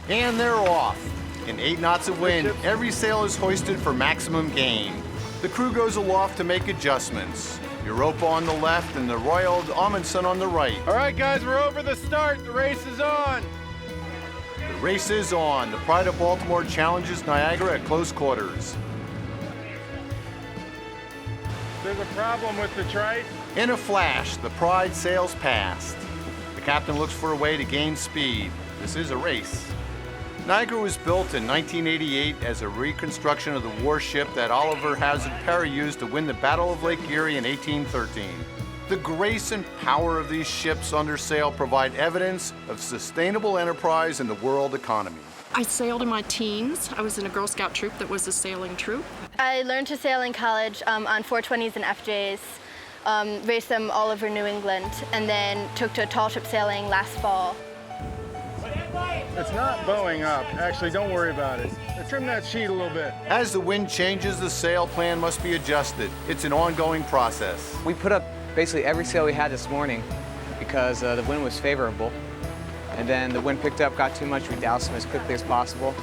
And they're off. In 8 knots of wind, every sail is hoisted for maximum gain. The crew goes aloft to make adjustments. Europa on the left and the Royal Amundsen on the right. All right, guys, we're over the start. The race is on. The race is on. The Pride of Baltimore challenges Niagara at close quarters. There's a problem with the trike. In a flash, the Pride sails past. The captain looks for a way to gain speed. This is a race. Niagara was built in 1988 as a reconstruction of the warship that Oliver Hazard Perry used to win the Battle of Lake Erie in 1813. The grace and power of these ships under sail provide evidence of sustainable enterprise in the world economy. I sailed in my teens. I was in a Girl Scout troop that was a sailing troop. I learned to sail in college on 420s and FJs, raced them all over New England, and then took to tall ship sailing last fall. It's not bowing up. Actually, don't worry about it. Trim that sheet a little bit. As the wind changes, the sail plan must be adjusted. It's an ongoing process. We put up basically every sail we had this morning because the wind was favorable. And then the wind picked up, got too much, we doused them as quickly as possible.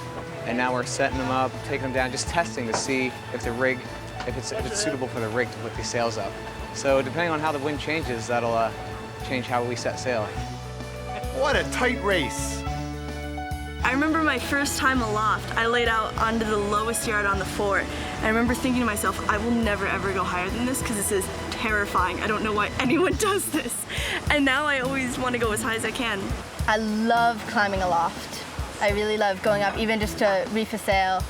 And now we're setting them up, taking them down, just testing to see if the rig, if it's suitable for the rig to put these sails up. So depending on how the wind changes, that'll change how we set sail. What a tight race. I remember my first time aloft, I laid out onto the lowest yard on the fort. I remember thinking to myself, I will never ever go higher than this because this is terrifying. I don't know why anyone does this. And now I always want to go as high as I can. I love climbing aloft. I really love going up, even just to reef a sail.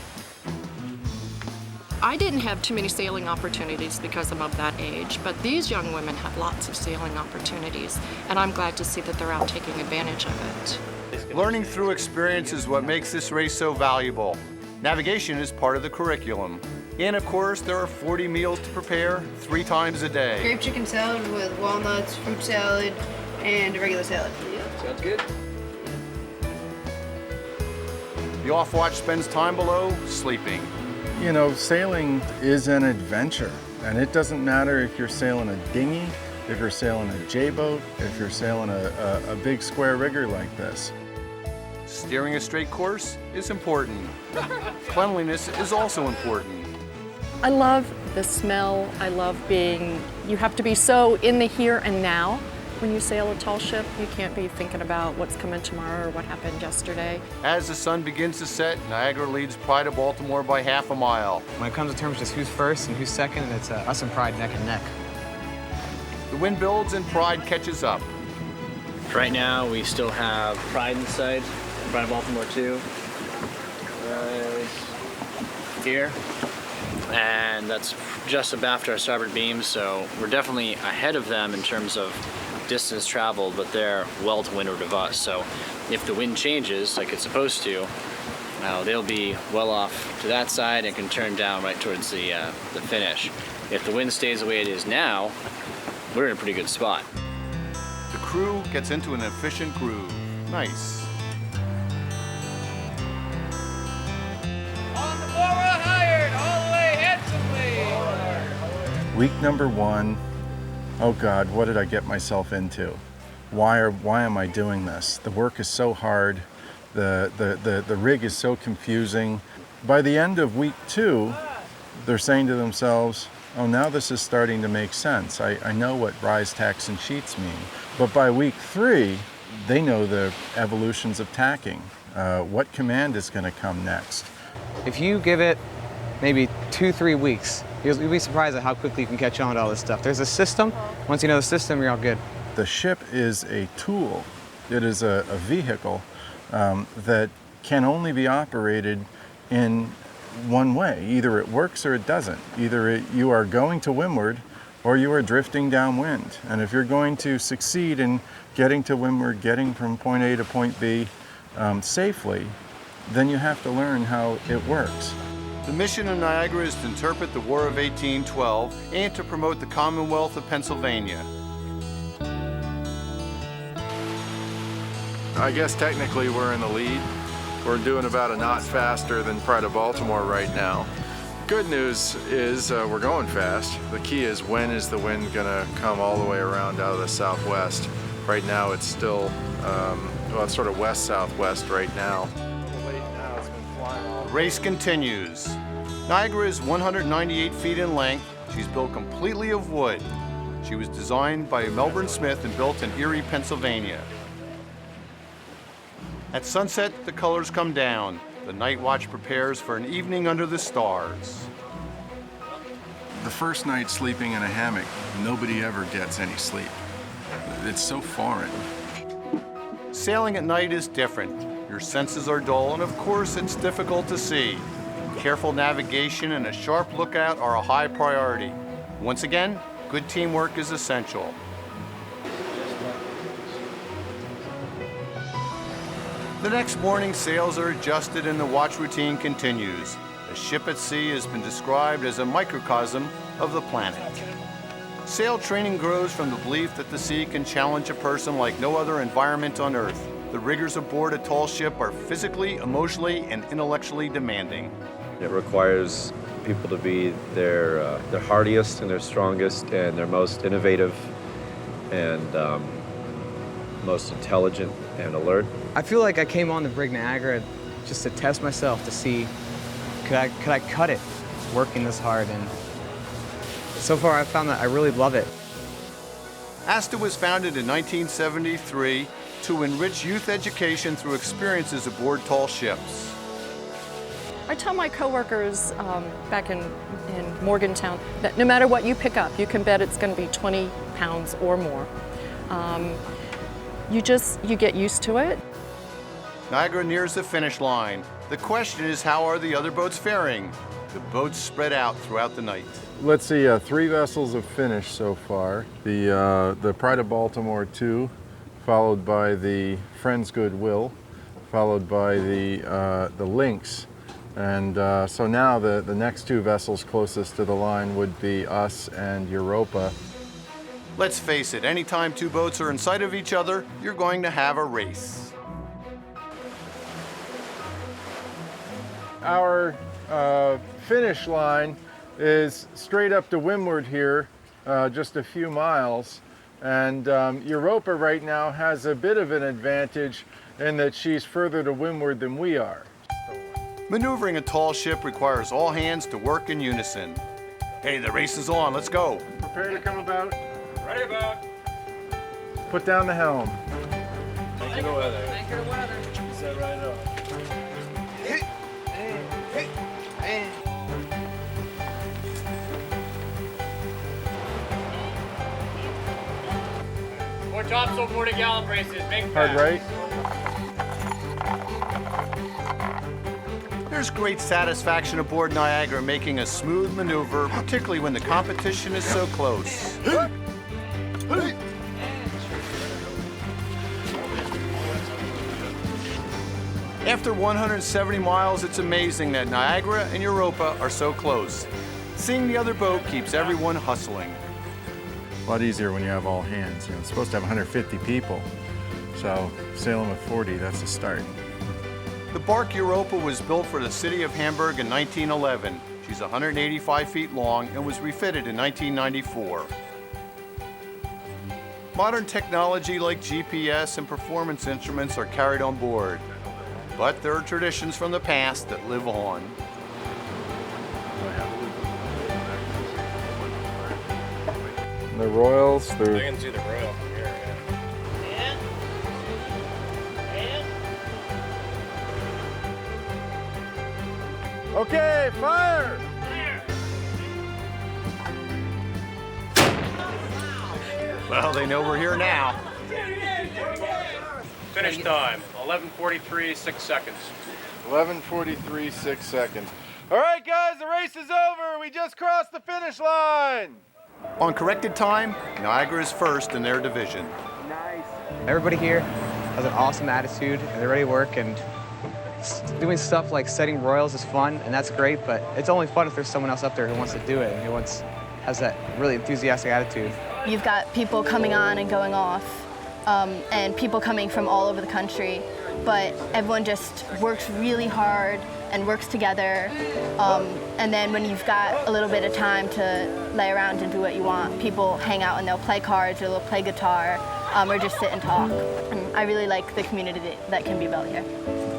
I didn't have too many sailing opportunities because I'm of that age, but these young women have lots of sailing opportunities, and I'm glad to see that they're out taking advantage of it. Learning through experience is what makes this race so valuable. Navigation is part of the curriculum. And of course, there are 40 meals to prepare 3 times a day. Grape chicken salad with walnuts, fruit salad, and a regular salad. Sounds good. The off-watch spends time below sleeping. You know, sailing is an adventure, and it doesn't matter if you're sailing a dinghy, if you're sailing a J-boat, if you're sailing a big square rigger like this. Steering a straight course is important. Cleanliness is also important. I love the smell. I love you have to be so in the here and now. When you sail a tall ship, you can't be thinking about what's coming tomorrow or what happened yesterday. As the sun begins to set, Niagara leads Pride of Baltimore by half a mile. When it comes to terms just who's first and who's second, it's us and Pride neck and neck. The wind builds and Pride catches up. Right now, we still have Pride in sight, Pride of Baltimore II, right here. And that's just abaft our starboard beam, so we're definitely ahead of them in terms of distance traveled, but they're well to windward of us. So if the wind changes like it's supposed to, they'll be well off to that side and can turn down right towards the finish. If the wind stays the way it is now, we're in a pretty good spot. The crew gets into an efficient groove. Nice. On the forward hired, all the way handsomely. Week number 1, oh God, what did I get myself into? Why am I doing this? The work is so hard, the rig is so confusing. By the end of week 2, they're saying to themselves, oh, now this is starting to make sense. I know what rise, tacks, and sheets mean. But by week 3, they know the evolutions of tacking. What command is going to come next? If you give it maybe 2-3 weeks, you'll be surprised at how quickly you can catch on to all this stuff. There's a system. Once you know the system, you're all good. The ship is a tool. It is a vehicle that can only be operated in one way. Either it works or it doesn't. Either you are going to windward or you are drifting downwind. And if you're going to succeed in getting to windward, getting from point A to point B safely, then you have to learn how it works. The mission of Niagara is to interpret the War of 1812 and to promote the Commonwealth of Pennsylvania. I guess technically we're in the lead. We're doing about a knot faster than Pride of Baltimore right now. Good news is we're going fast. The key is, when is the wind gonna come all the way around out of the southwest? Right now it's still, well, it's sort of west-southwest right now. race continues. Niagara is 198 feet in length. She's built completely of wood. She was designed by Melbourne Smith and built in Erie, Pennsylvania. At sunset, the colors come down. The night watch prepares for an evening under the stars. The first night sleeping in a hammock, nobody ever gets any sleep. It's so foreign. Sailing at night is different. Your senses are dull, and of course, it's difficult to see. Careful navigation and a sharp lookout are a high priority. Once again, good teamwork is essential. The next morning, sails are adjusted and the watch routine continues. A ship at sea has been described as a microcosm of the planet. Sail training grows from the belief that the sea can challenge a person like no other environment on Earth. The riggers aboard a tall ship are physically, emotionally, and intellectually demanding. It requires people to be their hardiest and their strongest and their most innovative and most intelligent and alert. I feel like I came on the Brig Niagara just to test myself to see could I cut it working this hard, and so far I've found that I really love it. ASTA was founded in 1973 to enrich youth education through experiences aboard tall ships. I tell my coworkers back in Morgantown that no matter what you pick up, you can bet it's going to be 20 pounds or more. You get used to it. Niagara nears the finish line. The question is, how are the other boats faring? The boats spread out throughout the night. Let's see, 3 vessels have finished so far. The Pride of Baltimore II, followed by the Friends Goodwill, followed by the Lynx. And so now the next 2 vessels closest to the line would be us and Europa. Let's face it, anytime 2 boats are in sight of each other, you're going to have a race. Our finish line is straight up to windward here, just a few miles. And Europa right now has a bit of an advantage in that she's further to windward than we are. Maneuvering a tall ship requires all hands to work in unison. Hey, the race is on, let's go. Prepare to come about. Ready about. Put down the helm. Anchor the weather. Anchor the weather. Set right up. More topsail, 40 gallon braces. Big Hard right. There's great satisfaction aboard Niagara making a smooth maneuver, particularly when the competition is so close. After 170 miles, it's amazing that Niagara and Europa are so close. Seeing the other boat keeps everyone hustling. A lot easier when you have all hands. You know, it's supposed to have 150 people. So sailing with 40, that's a start. The bark Europa was built for the city of Hamburg in 1911. She's 185 feet long and was refitted in 1994. Modern technology like GPS and performance instruments are carried on board. But there are traditions from the past that live on. The royals, I can see the royal from here. Okay, fire! Well, they know we're here now. Finish time, 11:43, 6 seconds. 11:43, 6 seconds. All right, guys, the race is over. We just crossed the finish line. On corrected time, Niagara is first in their division. Everybody here has an awesome attitude and they're ready to work, and doing stuff like setting royals is fun, and that's great, but it's only fun if there's someone else up there who wants to do it and who has that really enthusiastic attitude. You've got people coming on and going off, and people coming from all over the country, but everyone just works really hard and works together, and then when you've got a little bit of time to lay around and do what you want, people hang out and they'll play cards or they'll play guitar, or just sit and talk. And I really like the community that can be built here.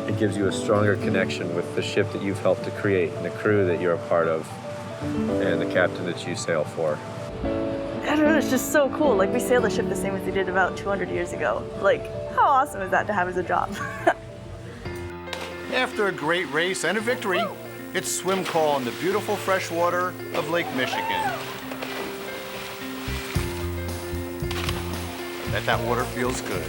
It gives you a stronger connection with the ship that you've helped to create and the crew that you're a part of and the captain that you sail for. I don't know, it's just so cool. Like, we sail the ship the same as they did about 200 years ago. Like, how awesome is that to have as a job? After a great race and a victory, it's swim call in the beautiful freshwater of Lake Michigan. Bet that water feels good.